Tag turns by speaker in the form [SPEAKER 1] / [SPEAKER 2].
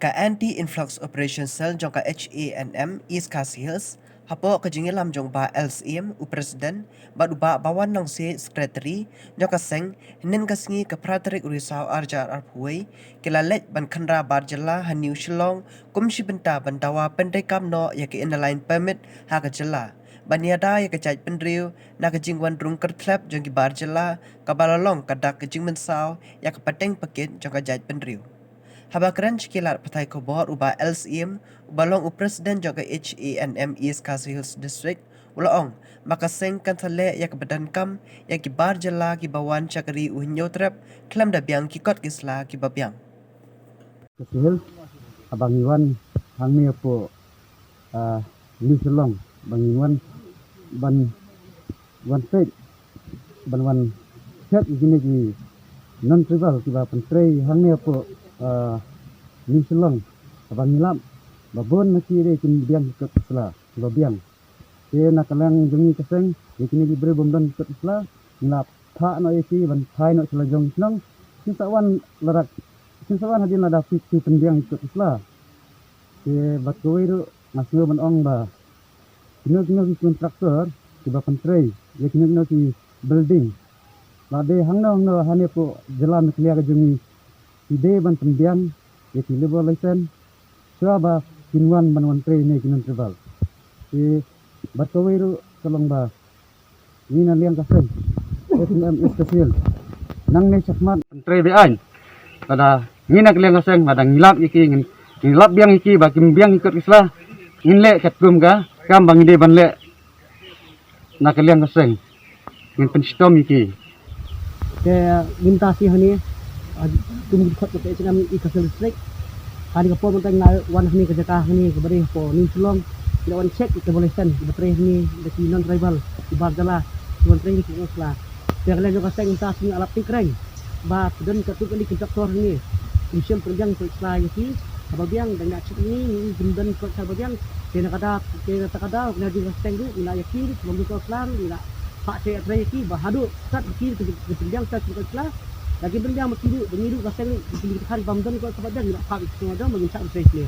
[SPEAKER 1] ka anti-influx operation cell jong ka HANM East Khasi Hills hapo ka jingilam jong ba LCM u president ba duba bawan nang si secretary jong ka seng hinin ka singi ka praterik urisau arjar arpuai kilalet ban khandra barjala haniu shillong kumshi benta bandawa pendekam no ya ki inline permit ha ka jala baniada ya ka jaj pendriu na ka jingwan rung kertlap jong ki barjala ka balalong kadak ka jingmen sau ya ka pateng pakit jong ka jaj pendriu Habakran Shikilat Patai Kobor uba LCM ubalong u Presiden jaga HANM East Khasi Hills District ulaong makaseng kantale yak badan kam yak kibar jala ki bawan chakari uhinyotrap klam da biang kikot kisla ki babiang
[SPEAKER 2] Kecil, abang Iwan hangni po ni selong bang Iwan ban wan pet ban wan chat gini ki non tribal ki ba pentrei hangni po ni selong abang Ilam babon maki de kin biang ke sela ba biang ye nakalang jengi keseng ye kini diberi bomdan ke sela ngap tha no yeki ban thai no sela jong senang ni sawan larak Sinsawan hadin ada fiksi pendiang ikut islah. Ke batoi tu masih menong ba. Kino ki kontraktor ki ba pentrei, ye kino ki building. Lade hangno hane po jalan clear jungi. Ide ban pendiang ye ki lebo license. Sua ba kinwan ban pentrei ne kino tribal. Ke batoi tu tolong ba. Ni na liang kaseng. SMM Special. Nang ne sakmat pentrei be ain. Pada ngina kalian kaseng pada ngilap iki ngilap biang iki bakim biang ikut islah nginle katkum ka kam bang ide banle na kalian kaseng ngin penstom iki
[SPEAKER 3] ke lintasi hani tum khot ke senam ikasel district hari ke pon tang wan hani ke jaka hani ke bari po ni sulong ila wan check ke boleh sen ke tre ni de non tribal di barjala wan tre ni ke usla ke kalian juga seng lintasi alap tikreng ba dan ketuk kali kontraktor ni inisial perjang ke islah iki ababiang dan nak cik ni bundan ke sababiang kena kada kena di seng tu ila yakin sebelum ke islah ila pak cek tre iki bahadu sat iki ke perjang sat ke islah lagi benda mengiru kaseng di hari bamdan ke sababiang ila pak semua dah mengincak tre ni